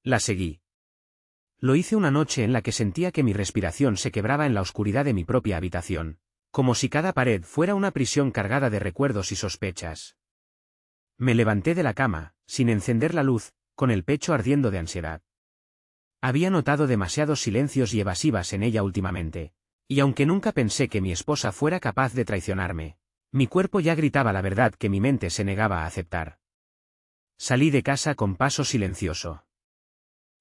La seguí. Lo hice una noche en la que sentía que mi respiración se quebraba en la oscuridad de mi propia habitación, como si cada pared fuera una prisión cargada de recuerdos y sospechas. Me levanté de la cama, sin encender la luz, con el pecho ardiendo de ansiedad. Había notado demasiados silencios y evasivas en ella últimamente, y aunque nunca pensé que mi esposa fuera capaz de traicionarme, mi cuerpo ya gritaba la verdad que mi mente se negaba a aceptar. Salí de casa con paso silencioso.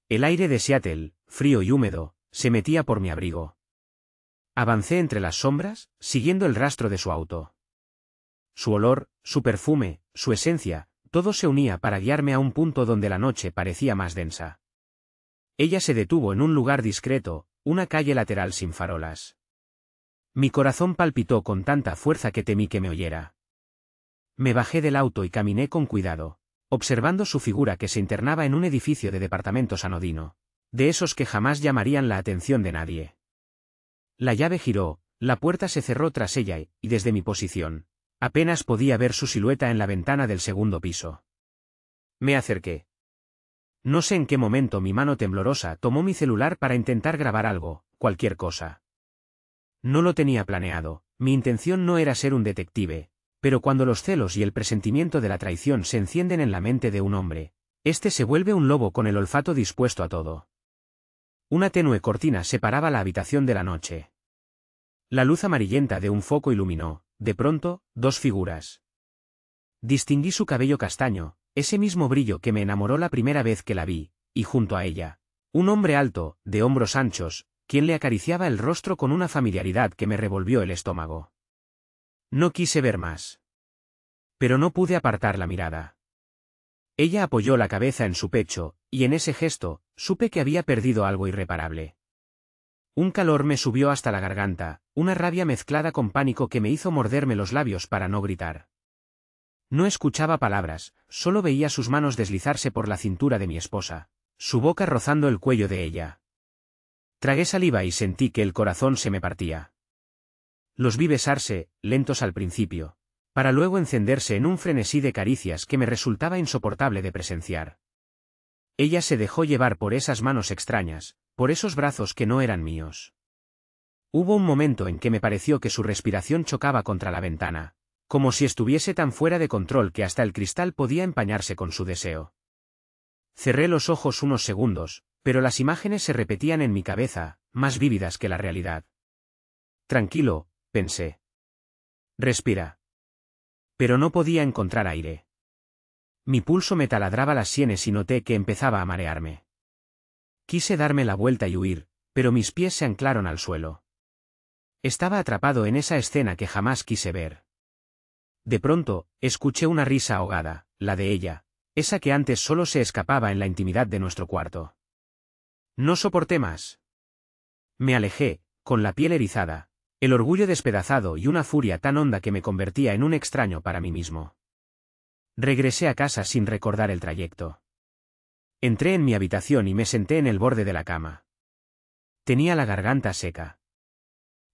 El aire de Seattle, frío y húmedo, se metía por mi abrigo. Avancé entre las sombras, siguiendo el rastro de su auto. Su olor, su perfume, su esencia, todo se unía para guiarme a un punto donde la noche parecía más densa. Ella se detuvo en un lugar discreto, una calle lateral sin farolas. Mi corazón palpitó con tanta fuerza que temí que me oyera. Me bajé del auto y caminé con cuidado, observando su figura que se internaba en un edificio de departamentos anodino, de esos que jamás llamarían la atención de nadie. La llave giró, la puerta se cerró tras ella y, desde mi posición, apenas podía ver su silueta en la ventana del segundo piso. Me acerqué. No sé en qué momento mi mano temblorosa tomó mi celular para intentar grabar algo, cualquier cosa. No lo tenía planeado, mi intención no era ser un detective, pero cuando los celos y el presentimiento de la traición se encienden en la mente de un hombre, este se vuelve un lobo con el olfato dispuesto a todo. Una tenue cortina separaba la habitación de la noche. La luz amarillenta de un foco iluminó, de pronto, dos figuras. Distinguí su cabello castaño, ese mismo brillo que me enamoró la primera vez que la vi, y junto a ella, un hombre alto, de hombros anchos, quien le acariciaba el rostro con una familiaridad que me revolvió el estómago. No quise ver más. Pero no pude apartar la mirada. Ella apoyó la cabeza en su pecho, y en ese gesto, supe que había perdido algo irreparable. Un calor me subió hasta la garganta, una rabia mezclada con pánico que me hizo morderme los labios para no gritar. No escuchaba palabras, solo veía sus manos deslizarse por la cintura de mi esposa, su boca rozando el cuello de ella. Tragué saliva y sentí que el corazón se me partía. Los vi besarse, lentos al principio, para luego encenderse en un frenesí de caricias que me resultaba insoportable de presenciar. Ella se dejó llevar por esas manos extrañas, por esos brazos que no eran míos. Hubo un momento en que me pareció que su respiración chocaba contra la ventana, como si estuviese tan fuera de control que hasta el cristal podía empañarse con su deseo. Cerré los ojos unos segundos, pero las imágenes se repetían en mi cabeza, más vívidas que la realidad. Tranquilo, pensé. Respira. Pero no podía encontrar aire. Mi pulso me taladraba las sienes y noté que empezaba a marearme. Quise darme la vuelta y huir, pero mis pies se anclaron al suelo. Estaba atrapado en esa escena que jamás quise ver. De pronto, escuché una risa ahogada, la de ella, esa que antes solo se escapaba en la intimidad de nuestro cuarto. No soporté más. Me alejé, con la piel erizada, el orgullo despedazado y una furia tan honda que me convertía en un extraño para mí mismo. Regresé a casa sin recordar el trayecto. Entré en mi habitación y me senté en el borde de la cama. Tenía la garganta seca.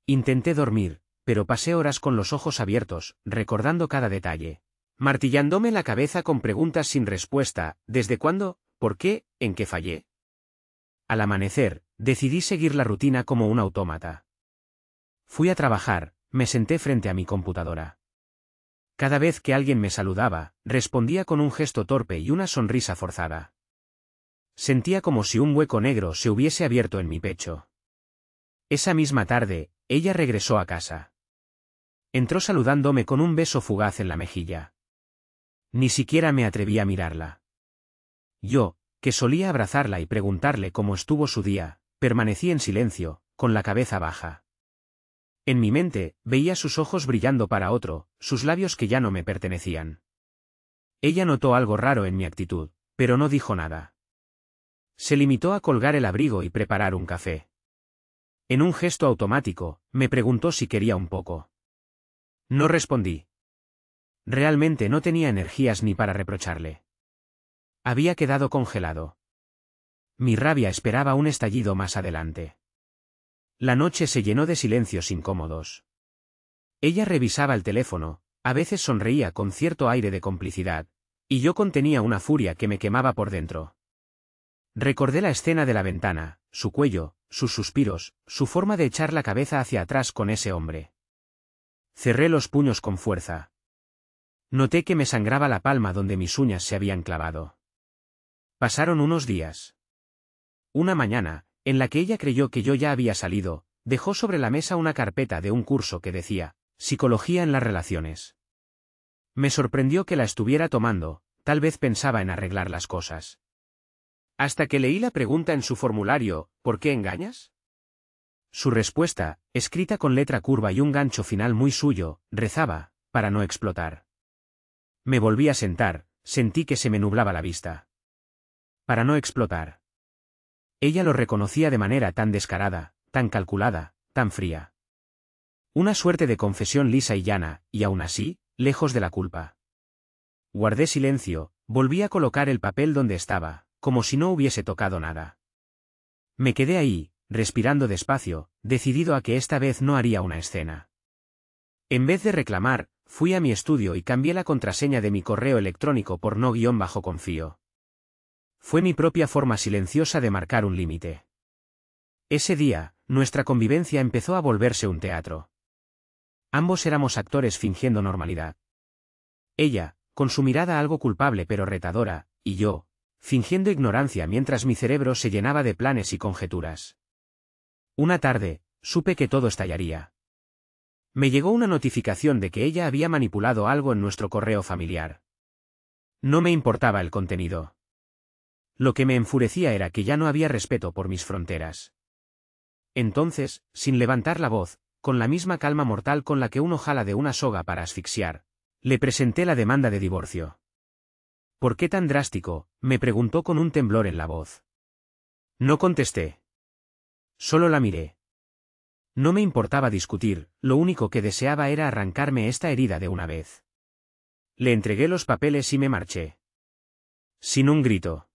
Intenté dormir, pero pasé horas con los ojos abiertos, recordando cada detalle, martillándome la cabeza con preguntas sin respuesta: ¿desde cuándo? ¿Por qué? ¿En qué fallé? Al amanecer, decidí seguir la rutina como un autómata. Fui a trabajar, me senté frente a mi computadora. Cada vez que alguien me saludaba, respondía con un gesto torpe y una sonrisa forzada. Sentía como si un hueco negro se hubiese abierto en mi pecho. Esa misma tarde, ella regresó a casa. Entró saludándome con un beso fugaz en la mejilla. Ni siquiera me atreví a mirarla. Yo, que solía abrazarla y preguntarle cómo estuvo su día, permanecí en silencio, con la cabeza baja. En mi mente, veía sus ojos brillando para otro, sus labios que ya no me pertenecían. Ella notó algo raro en mi actitud, pero no dijo nada. Se limitó a colgar el abrigo y preparar un café. En un gesto automático, me preguntó si quería un poco. No respondí. Realmente no tenía energías ni para reprocharle. Había quedado congelado. Mi rabia esperaba un estallido más adelante. La noche se llenó de silencios incómodos. Ella revisaba el teléfono, a veces sonreía con cierto aire de complicidad, y yo contenía una furia que me quemaba por dentro. Recordé la escena de la ventana, su cuello, sus suspiros, su forma de echar la cabeza hacia atrás con ese hombre. Cerré los puños con fuerza. Noté que me sangraba la palma donde mis uñas se habían clavado. Pasaron unos días. Una mañana, en la que ella creyó que yo ya había salido, dejó sobre la mesa una carpeta de un curso que decía, Psicología en las relaciones. Me sorprendió que la estuviera tomando, tal vez pensaba en arreglar las cosas. Hasta que leí la pregunta en su formulario, ¿por qué engañas? Su respuesta, escrita con letra curva y un gancho final muy suyo, rezaba, para no explotar. Me volví a sentar, sentí que se me nublaba la vista. Para no explotar. Ella lo reconocía de manera tan descarada, tan calculada, tan fría. Una suerte de confesión lisa y llana, y aún así, lejos de la culpa. Guardé silencio, volví a colocar el papel donde estaba, como si no hubiese tocado nada. Me quedé ahí, respirando despacio, decidido a que esta vez no haría una escena. En vez de reclamar, fui a mi estudio y cambié la contraseña de mi correo electrónico por no-confío. Fue mi propia forma silenciosa de marcar un límite. Ese día, nuestra convivencia empezó a volverse un teatro. Ambos éramos actores fingiendo normalidad. Ella, con su mirada algo culpable pero retadora, y yo, fingiendo ignorancia mientras mi cerebro se llenaba de planes y conjeturas. Una tarde, supe que todo estallaría. Me llegó una notificación de que ella había manipulado algo en nuestro correo familiar. No me importaba el contenido. Lo que me enfurecía era que ya no había respeto por mis fronteras. Entonces, sin levantar la voz, con la misma calma mortal con la que uno jala de una soga para asfixiar, le presenté la demanda de divorcio. ¿Por qué tan drástico?, me preguntó con un temblor en la voz. No contesté. Solo la miré. No me importaba discutir, lo único que deseaba era arrancarme esta herida de una vez. Le entregué los papeles y me marché. Sin un grito.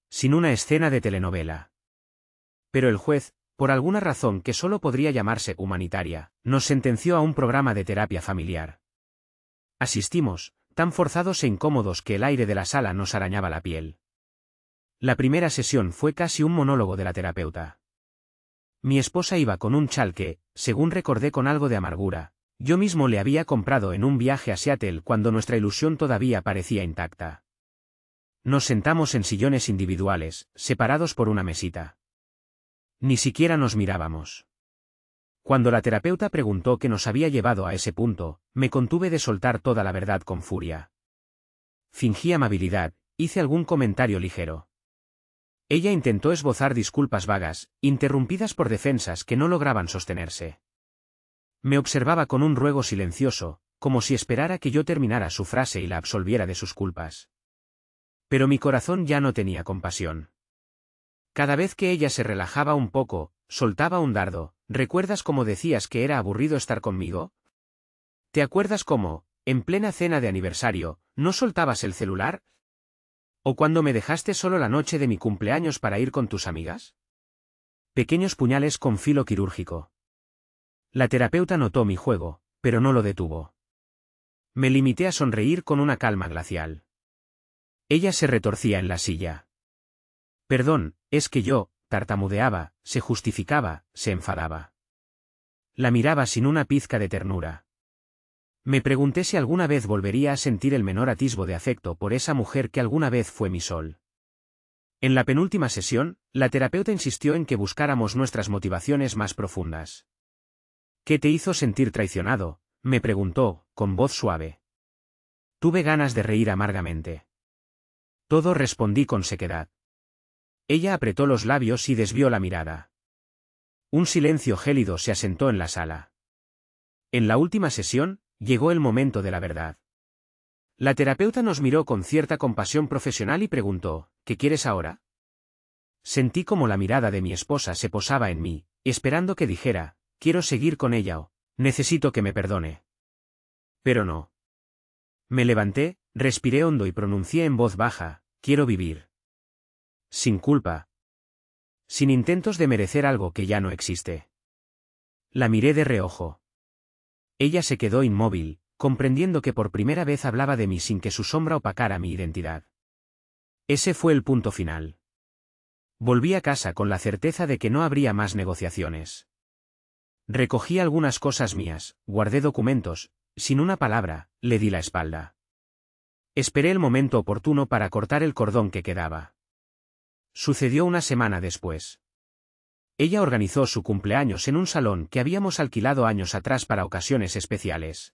Sin una escena de telenovela. Pero el juez, por alguna razón que solo podría llamarse humanitaria, nos sentenció a un programa de terapia familiar. Asistimos, tan forzados e incómodos que el aire de la sala nos arañaba la piel. La primera sesión fue casi un monólogo de la terapeuta. Mi esposa iba con un chal que, según recordé con algo de amargura, yo mismo le había comprado en un viaje a Seattle cuando nuestra ilusión todavía parecía intacta. Nos sentamos en sillones individuales, separados por una mesita. Ni siquiera nos mirábamos. Cuando la terapeuta preguntó qué nos había llevado a ese punto, me contuve de soltar toda la verdad con furia. Fingí amabilidad, hice algún comentario ligero. Ella intentó esbozar disculpas vagas, interrumpidas por defensas que no lograban sostenerse. Me observaba con un ruego silencioso, como si esperara que yo terminara su frase y la absolviera de sus culpas. Pero mi corazón ya no tenía compasión. Cada vez que ella se relajaba un poco, soltaba un dardo. ¿Recuerdas cómo decías que era aburrido estar conmigo? ¿Te acuerdas cómo, en plena cena de aniversario, no soltabas el celular? ¿O cuando me dejaste solo la noche de mi cumpleaños para ir con tus amigas? Pequeños puñales con filo quirúrgico. La terapeuta notó mi juego, pero no lo detuvo. Me limité a sonreír con una calma glacial. Ella se retorcía en la silla. Perdón, es que yo, tartamudeaba, se justificaba, se enfadaba. La miraba sin una pizca de ternura. Me pregunté si alguna vez volvería a sentir el menor atisbo de afecto por esa mujer que alguna vez fue mi sol. En la penúltima sesión, la terapeuta insistió en que buscáramos nuestras motivaciones más profundas. ¿Qué te hizo sentir traicionado?, me preguntó, con voz suave. Tuve ganas de reír amargamente. Todo respondí con sequedad. Ella apretó los labios y desvió la mirada. Un silencio gélido se asentó en la sala. En la última sesión, llegó el momento de la verdad. La terapeuta nos miró con cierta compasión profesional y preguntó, ¿qué quieres ahora? Sentí como la mirada de mi esposa se posaba en mí, esperando que dijera, quiero seguir con ella o, necesito que me perdone. Pero no. Me levanté, respiré hondo y pronuncié en voz baja, quiero vivir. Sin culpa. Sin intentos de merecer algo que ya no existe. La miré de reojo. Ella se quedó inmóvil, comprendiendo que por primera vez hablaba de mí sin que su sombra opacara mi identidad. Ese fue el punto final. Volví a casa con la certeza de que no habría más negociaciones. Recogí algunas cosas mías, guardé documentos, sin una palabra, le di la espalda. Esperé el momento oportuno para cortar el cordón que quedaba. Sucedió una semana después. Ella organizó su cumpleaños en un salón que habíamos alquilado años atrás para ocasiones especiales.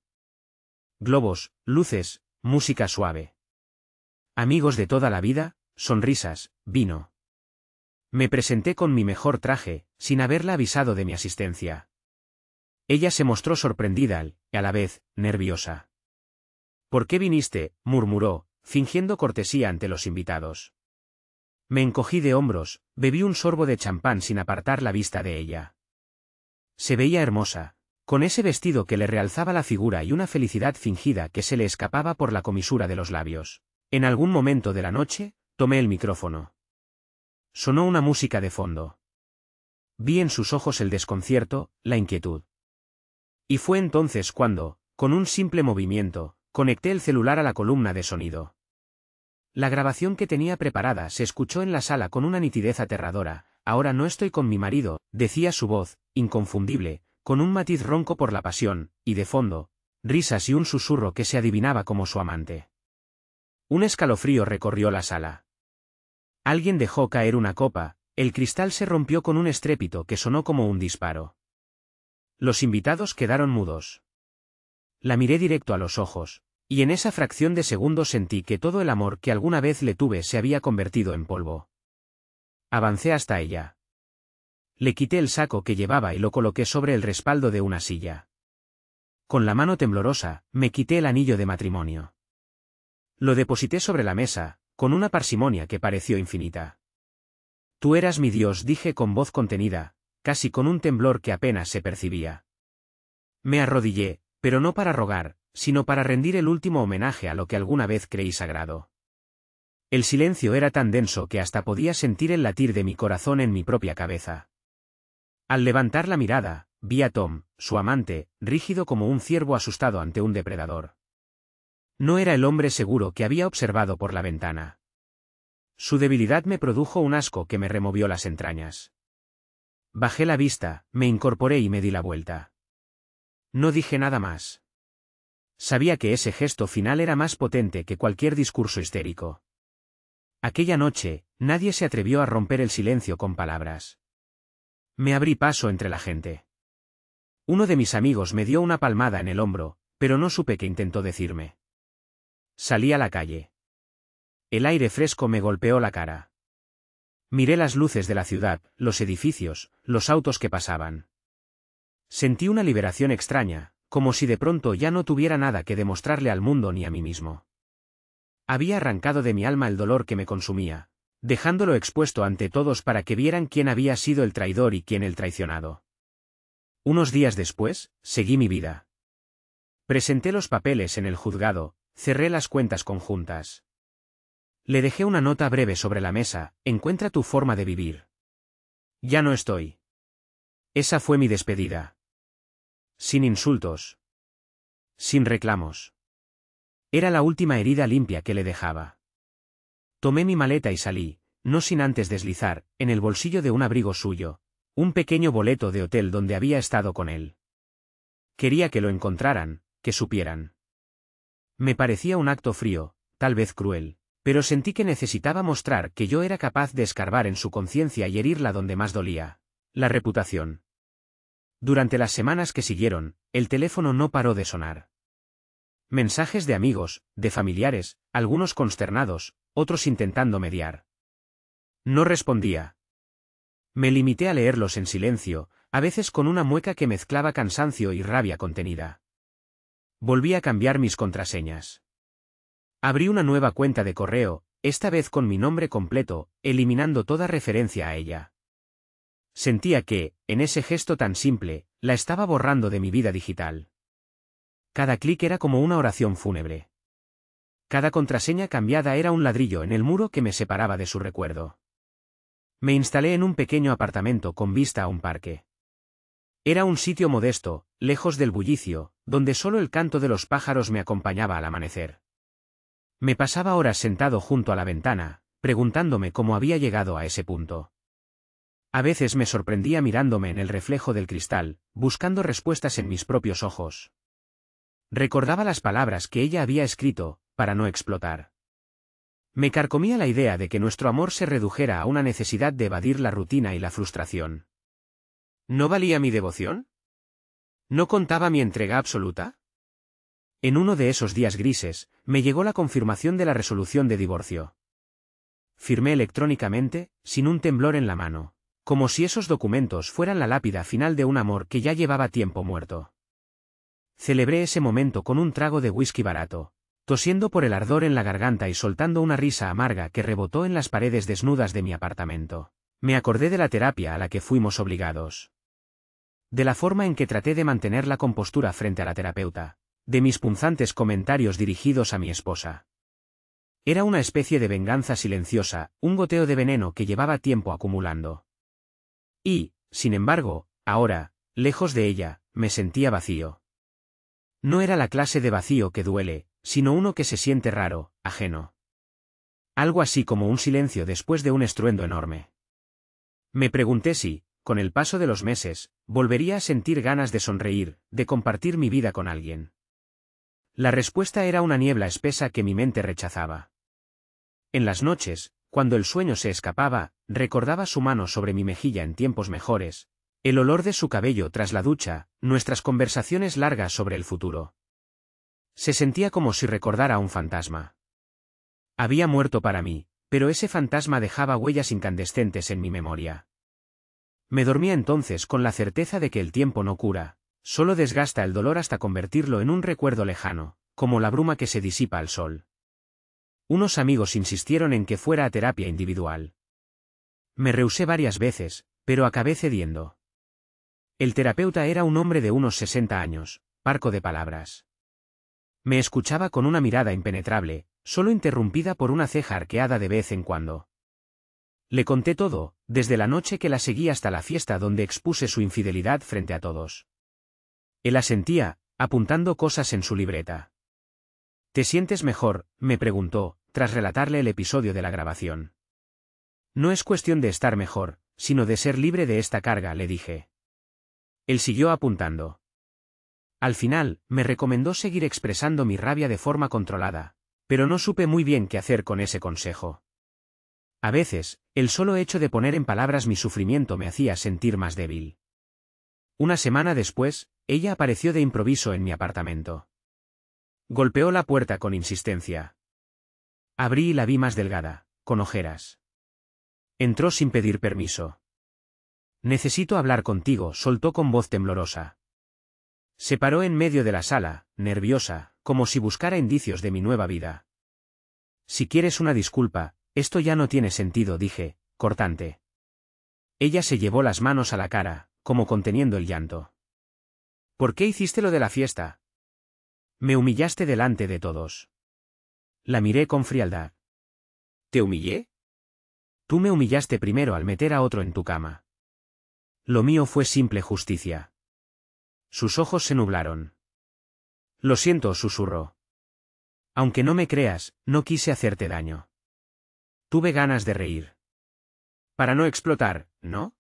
Globos, luces, música suave. Amigos de toda la vida, sonrisas, vino. Me presenté con mi mejor traje, sin haberla avisado de mi asistencia. Ella se mostró sorprendida y, a la vez, nerviosa. ¿Por qué viniste?, murmuró, fingiendo cortesía ante los invitados. Me encogí de hombros, bebí un sorbo de champán sin apartar la vista de ella. Se veía hermosa, con ese vestido que le realzaba la figura y una felicidad fingida que se le escapaba por la comisura de los labios. En algún momento de la noche, tomé el micrófono. Sonó una música de fondo. Vi en sus ojos el desconcierto, la inquietud. Y fue entonces cuando, con un simple movimiento, conecté el celular a la columna de sonido. La grabación que tenía preparada se escuchó en la sala con una nitidez aterradora. Ahora no estoy con mi marido, decía su voz, inconfundible, con un matiz ronco por la pasión, y de fondo, risas y un susurro que se adivinaba como su amante. Un escalofrío recorrió la sala. Alguien dejó caer una copa, el cristal se rompió con un estrépito que sonó como un disparo. Los invitados quedaron mudos. La miré directo a los ojos, y en esa fracción de segundo sentí que todo el amor que alguna vez le tuve se había convertido en polvo. Avancé hasta ella. Le quité el saco que llevaba y lo coloqué sobre el respaldo de una silla. Con la mano temblorosa, me quité el anillo de matrimonio. Lo deposité sobre la mesa, con una parsimonia que pareció infinita. Tú eras mi Dios, dije con voz contenida, casi con un temblor que apenas se percibía. Me arrodillé, pero no para rogar, sino para rendir el último homenaje a lo que alguna vez creí sagrado. El silencio era tan denso que hasta podía sentir el latir de mi corazón en mi propia cabeza. Al levantar la mirada, vi a Tom, su amante, rígido como un ciervo asustado ante un depredador. No era el hombre seguro que había observado por la ventana. Su debilidad me produjo un asco que me removió las entrañas. Bajé la vista, me incorporé y me di la vuelta. No dije nada más. Sabía que ese gesto final era más potente que cualquier discurso histérico. Aquella noche, nadie se atrevió a romper el silencio con palabras. Me abrí paso entre la gente. Uno de mis amigos me dio una palmada en el hombro, pero no supe qué intentó decirme. Salí a la calle. El aire fresco me golpeó la cara. Miré las luces de la ciudad, los edificios, los autos que pasaban. Sentí una liberación extraña, como si de pronto ya no tuviera nada que demostrarle al mundo ni a mí mismo. Había arrancado de mi alma el dolor que me consumía, dejándolo expuesto ante todos para que vieran quién había sido el traidor y quién el traicionado. Unos días después, seguí mi vida. Presenté los papeles en el juzgado, cerré las cuentas conjuntas. Le dejé una nota breve sobre la mesa: encuentra tu forma de vivir. Ya no estoy. Esa fue mi despedida. Sin insultos. Sin reclamos. Era la última herida limpia que le dejaba. Tomé mi maleta y salí, no sin antes deslizar, en el bolsillo de un abrigo suyo, un pequeño boleto de hotel donde había estado con él. Quería que lo encontraran, que supieran. Me parecía un acto frío, tal vez cruel, pero sentí que necesitaba mostrar que yo era capaz de escarbar en su conciencia y herirla donde más dolía: la reputación. Durante las semanas que siguieron, el teléfono no paró de sonar. Mensajes de amigos, de familiares, algunos consternados, otros intentando mediar. No respondía. Me limité a leerlos en silencio, a veces con una mueca que mezclaba cansancio y rabia contenida. Volví a cambiar mis contraseñas. Abrí una nueva cuenta de correo, esta vez con mi nombre completo, eliminando toda referencia a ella. Sentía que, en ese gesto tan simple, la estaba borrando de mi vida digital. Cada clic era como una oración fúnebre. Cada contraseña cambiada era un ladrillo en el muro que me separaba de su recuerdo. Me instalé en un pequeño apartamento con vista a un parque. Era un sitio modesto, lejos del bullicio, donde solo el canto de los pájaros me acompañaba al amanecer. Me pasaba horas sentado junto a la ventana, preguntándome cómo había llegado a ese punto. A veces me sorprendía mirándome en el reflejo del cristal, buscando respuestas en mis propios ojos. Recordaba las palabras que ella había escrito, para no explotar. Me carcomía la idea de que nuestro amor se redujera a una necesidad de evadir la rutina y la frustración. ¿No valía mi devoción? ¿No contaba mi entrega absoluta? En uno de esos días grises, me llegó la confirmación de la resolución de divorcio. Firmé electrónicamente, sin un temblor en la mano, como si esos documentos fueran la lápida final de un amor que ya llevaba tiempo muerto. Celebré ese momento con un trago de whisky barato, tosiendo por el ardor en la garganta y soltando una risa amarga que rebotó en las paredes desnudas de mi apartamento. Me acordé de la terapia a la que fuimos obligados. De la forma en que traté de mantener la compostura frente a la terapeuta. De mis punzantes comentarios dirigidos a mi esposa. Era una especie de venganza silenciosa, un goteo de veneno que llevaba tiempo acumulando. Y, sin embargo, ahora, lejos de ella, me sentía vacío. No era la clase de vacío que duele, sino uno que se siente raro, ajeno. Algo así como un silencio después de un estruendo enorme. Me pregunté si, con el paso de los meses, volvería a sentir ganas de sonreír, de compartir mi vida con alguien. La respuesta era una niebla espesa que mi mente rechazaba. En las noches, cuando el sueño se escapaba, recordaba su mano sobre mi mejilla en tiempos mejores, el olor de su cabello tras la ducha, nuestras conversaciones largas sobre el futuro. Se sentía como si recordara a un fantasma. Había muerto para mí, pero ese fantasma dejaba huellas incandescentes en mi memoria. Me dormía entonces con la certeza de que el tiempo no cura. Solo desgasta el dolor hasta convertirlo en un recuerdo lejano, como la bruma que se disipa al sol. Unos amigos insistieron en que fuera a terapia individual. Me rehusé varias veces, pero acabé cediendo. El terapeuta era un hombre de unos 60 años, parco de palabras. Me escuchaba con una mirada impenetrable, solo interrumpida por una ceja arqueada de vez en cuando. Le conté todo, desde la noche que la seguí hasta la fiesta donde expuse su infidelidad frente a todos. Él asentía, apuntando cosas en su libreta. ¿Te sientes mejor?, me preguntó, tras relatarle el episodio de la grabación. No es cuestión de estar mejor, sino de ser libre de esta carga, le dije. Él siguió apuntando. Al final, me recomendó seguir expresando mi rabia de forma controlada, pero no supe muy bien qué hacer con ese consejo. A veces, el solo hecho de poner en palabras mi sufrimiento me hacía sentir más débil. Una semana después, ella apareció de improviso en mi apartamento. Golpeó la puerta con insistencia. Abrí y la vi más delgada, con ojeras. Entró sin pedir permiso. Necesito hablar contigo, soltó con voz temblorosa. Se paró en medio de la sala, nerviosa, como si buscara indicios de mi nueva vida. Si quieres una disculpa, esto ya no tiene sentido, dije, cortante. Ella se llevó las manos a la cara, como conteniendo el llanto. ¿Por qué hiciste lo de la fiesta? Me humillaste delante de todos. La miré con frialdad. ¿Te humillé? Tú me humillaste primero al meter a otro en tu cama. Lo mío fue simple justicia. Sus ojos se nublaron. Lo siento, susurró. Aunque no me creas, no quise hacerte daño. Tuve ganas de reír. Para no explotar, ¿no?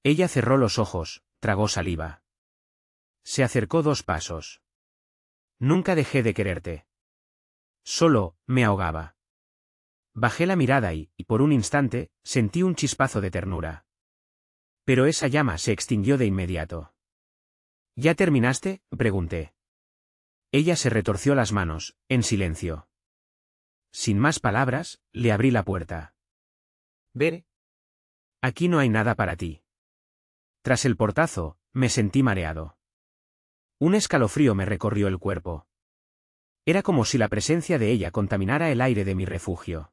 Ella cerró los ojos, tragó saliva. Se acercó 2 pasos. Nunca dejé de quererte. Solo, me ahogaba. Bajé la mirada y, por un instante, sentí un chispazo de ternura. Pero esa llama se extinguió de inmediato. ¿Ya terminaste?, pregunté. Ella se retorció las manos, en silencio. Sin más palabras, le abrí la puerta. Veré. Aquí no hay nada para ti. Tras el portazo, me sentí mareado. Un escalofrío me recorrió el cuerpo. Era como si la presencia de ella contaminara el aire de mi refugio.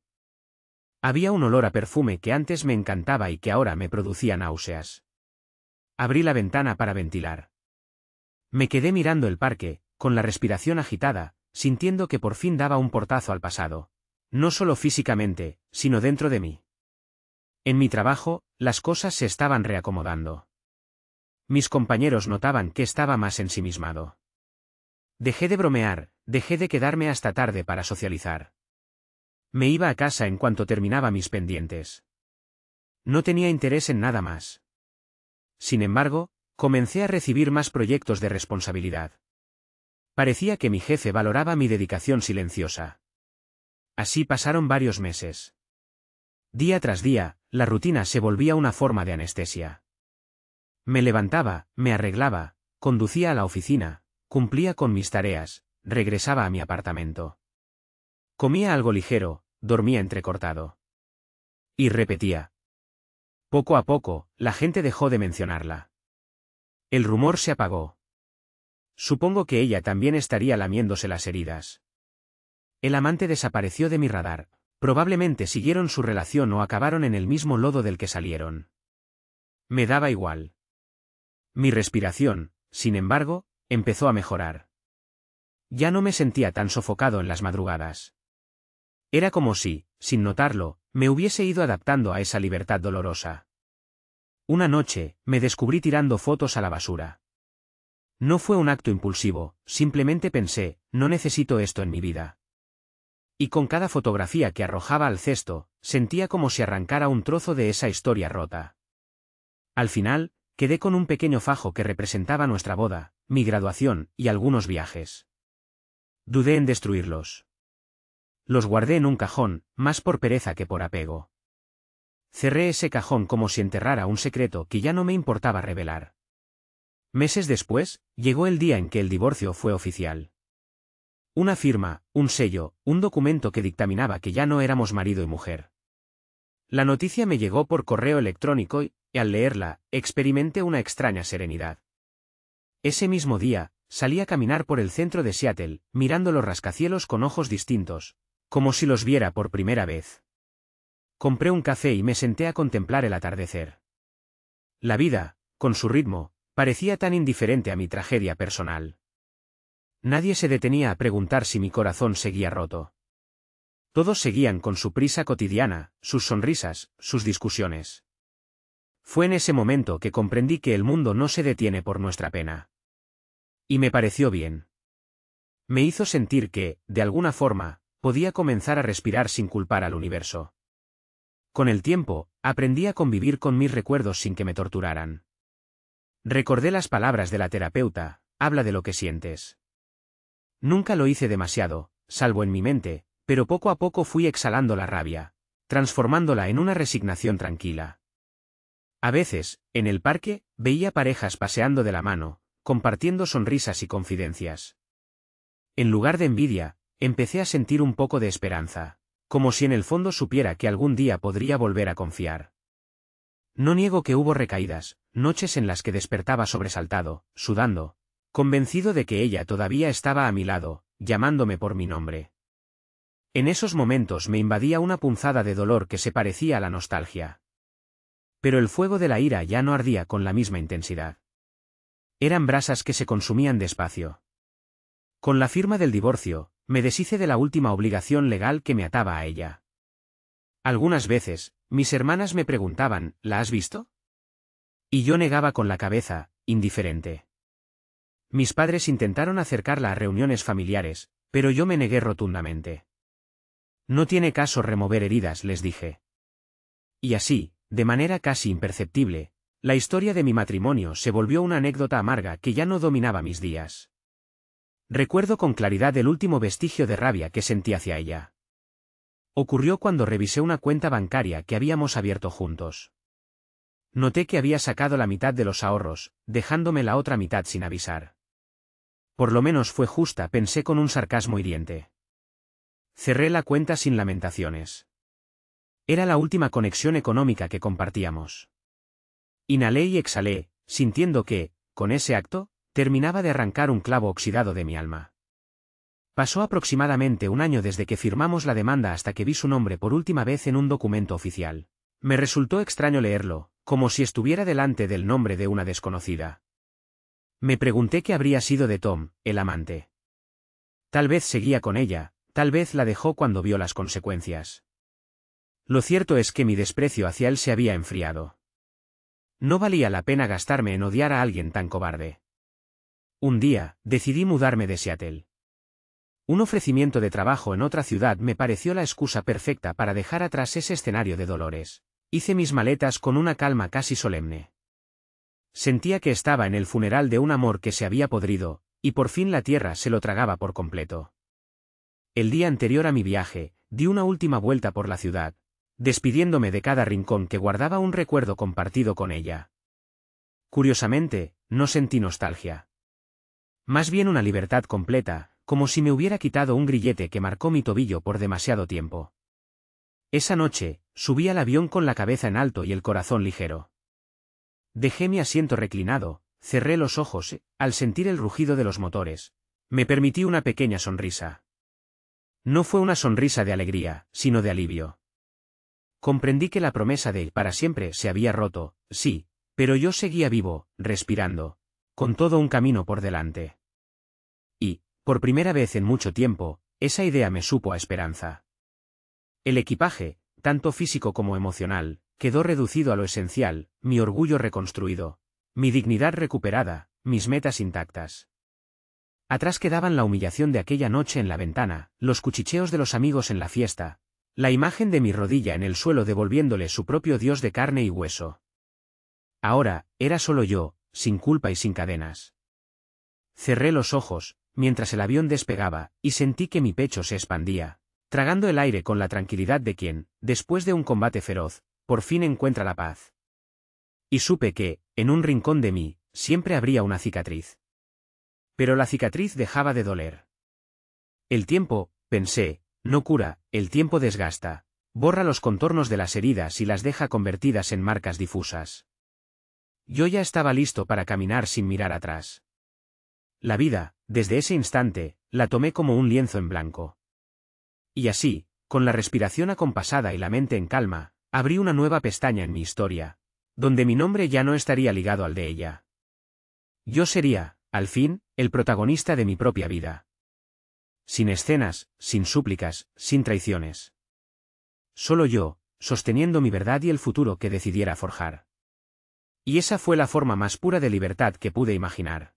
Había un olor a perfume que antes me encantaba y que ahora me producía náuseas. Abrí la ventana para ventilar. Me quedé mirando el parque, con la respiración agitada, sintiendo que por fin daba un portazo al pasado. No solo físicamente, sino dentro de mí. En mi trabajo, las cosas se estaban reacomodando. Mis compañeros notaban que estaba más ensimismado. Dejé de bromear, dejé de quedarme hasta tarde para socializar. Me iba a casa en cuanto terminaba mis pendientes. No tenía interés en nada más. Sin embargo, comencé a recibir más proyectos de responsabilidad. Parecía que mi jefe valoraba mi dedicación silenciosa. Así pasaron varios meses. Día tras día, la rutina se volvía una forma de anestesia. Me levantaba, me arreglaba, conducía a la oficina, cumplía con mis tareas, regresaba a mi apartamento. Comía algo ligero, dormía entrecortado. Y repetía. Poco a poco, la gente dejó de mencionarla. El rumor se apagó. Supongo que ella también estaría lamiéndose las heridas. El amante desapareció de mi radar. Probablemente siguieron su relación o acabaron en el mismo lodo del que salieron. Me daba igual. Mi respiración, sin embargo, empezó a mejorar. Ya no me sentía tan sofocado en las madrugadas. Era como si, sin notarlo, me hubiese ido adaptando a esa libertad dolorosa. Una noche, me descubrí tirando fotos a la basura. No fue un acto impulsivo, simplemente pensé, no necesito esto en mi vida. Y con cada fotografía que arrojaba al cesto, sentía como si arrancara un trozo de esa historia rota. Al final, quedé con un pequeño fajo que representaba nuestra boda, mi graduación y algunos viajes. Dudé en destruirlos. Los guardé en un cajón, más por pereza que por apego. Cerré ese cajón como si enterrara un secreto que ya no me importaba revelar. Meses después, llegó el día en que el divorcio fue oficial. Una firma, un sello, un documento que dictaminaba que ya no éramos marido y mujer. La noticia me llegó por correo electrónico y, al leerla, experimenté una extraña serenidad. Ese mismo día, salí a caminar por el centro de Seattle, mirando los rascacielos con ojos distintos, como si los viera por primera vez. Compré un café y me senté a contemplar el atardecer. La vida, con su ritmo, parecía tan indiferente a mi tragedia personal. Nadie se detenía a preguntar si mi corazón seguía roto. Todos seguían con su prisa cotidiana, sus sonrisas, sus discusiones. Fue en ese momento que comprendí que el mundo no se detiene por nuestra pena. Y me pareció bien. Me hizo sentir que, de alguna forma, podía comenzar a respirar sin culpar al universo. Con el tiempo, aprendí a convivir con mis recuerdos sin que me torturaran. Recordé las palabras de la terapeuta, habla de lo que sientes. Nunca lo hice demasiado, salvo en mi mente, pero poco a poco fui exhalando la rabia, transformándola en una resignación tranquila. A veces, en el parque, veía parejas paseando de la mano, compartiendo sonrisas y confidencias. En lugar de envidia, empecé a sentir un poco de esperanza, como si en el fondo supiera que algún día podría volver a confiar. No niego que hubo recaídas, noches en las que despertaba sobresaltado, sudando, convencido de que ella todavía estaba a mi lado, llamándome por mi nombre. En esos momentos me invadía una punzada de dolor que se parecía a la nostalgia. Pero el fuego de la ira ya no ardía con la misma intensidad. Eran brasas que se consumían despacio. Con la firma del divorcio, me deshice de la última obligación legal que me ataba a ella. Algunas veces, mis hermanas me preguntaban, ¿la has visto? Y yo negaba con la cabeza, indiferente. Mis padres intentaron acercarla a reuniones familiares, pero yo me negué rotundamente. No tiene caso remover heridas, les dije. Y así, de manera casi imperceptible, la historia de mi matrimonio se volvió una anécdota amarga que ya no dominaba mis días. Recuerdo con claridad el último vestigio de rabia que sentí hacia ella. Ocurrió cuando revisé una cuenta bancaria que habíamos abierto juntos. Noté que había sacado la mitad de los ahorros, dejándome la otra mitad sin avisar. Por lo menos fue justa, pensé con un sarcasmo hiriente. Cerré la cuenta sin lamentaciones. Era la última conexión económica que compartíamos. Inhalé y exhalé, sintiendo que, con ese acto, terminaba de arrancar un clavo oxidado de mi alma. Pasó aproximadamente un año desde que firmamos la demanda hasta que vi su nombre por última vez en un documento oficial. Me resultó extraño leerlo, como si estuviera delante del nombre de una desconocida. Me pregunté qué habría sido de Tom, el amante. Tal vez seguía con ella, tal vez la dejó cuando vio las consecuencias. Lo cierto es que mi desprecio hacia él se había enfriado. No valía la pena gastarme en odiar a alguien tan cobarde. Un día, decidí mudarme de Seattle. Un ofrecimiento de trabajo en otra ciudad me pareció la excusa perfecta para dejar atrás ese escenario de dolores. Hice mis maletas con una calma casi solemne. Sentía que estaba en el funeral de un amor que se había podrido, y por fin la tierra se lo tragaba por completo. El día anterior a mi viaje, di una última vuelta por la ciudad, despidiéndome de cada rincón que guardaba un recuerdo compartido con ella. Curiosamente, no sentí nostalgia. Más bien una libertad completa, como si me hubiera quitado un grillete que marcó mi tobillo por demasiado tiempo. Esa noche, subí al avión con la cabeza en alto y el corazón ligero. Dejé mi asiento reclinado, cerré los ojos, al sentir el rugido de los motores, me permití una pequeña sonrisa. No fue una sonrisa de alegría, sino de alivio. Comprendí que la promesa de para siempre se había roto, sí, pero yo seguía vivo, respirando, con todo un camino por delante. Y, por primera vez en mucho tiempo, esa idea me supo a esperanza. El equipaje, tanto físico como emocional, quedó reducido a lo esencial, mi orgullo reconstruido, mi dignidad recuperada, mis metas intactas. Atrás quedaban la humillación de aquella noche en la ventana, los cuchicheos de los amigos en la fiesta, la imagen de mi rodilla en el suelo devolviéndole su propio Dios de carne y hueso. Ahora, era solo yo, sin culpa y sin cadenas. Cerré los ojos, mientras el avión despegaba, y sentí que mi pecho se expandía, tragando el aire con la tranquilidad de quien, después de un combate feroz, por fin encuentra la paz. Y supe que, en un rincón de mí, siempre habría una cicatriz. Pero la cicatriz dejaba de doler. El tiempo, pensé, no cura, el tiempo desgasta, borra los contornos de las heridas y las deja convertidas en marcas difusas. Yo ya estaba listo para caminar sin mirar atrás. La vida, desde ese instante, la tomé como un lienzo en blanco. Y así, con la respiración acompasada y la mente en calma, abrí una nueva pestaña en mi historia, donde mi nombre ya no estaría ligado al de ella. Yo sería, al fin, el protagonista de mi propia vida. Sin escenas, sin súplicas, sin traiciones. Solo yo, sosteniendo mi verdad y el futuro que decidiera forjar. Y esa fue la forma más pura de libertad que pude imaginar.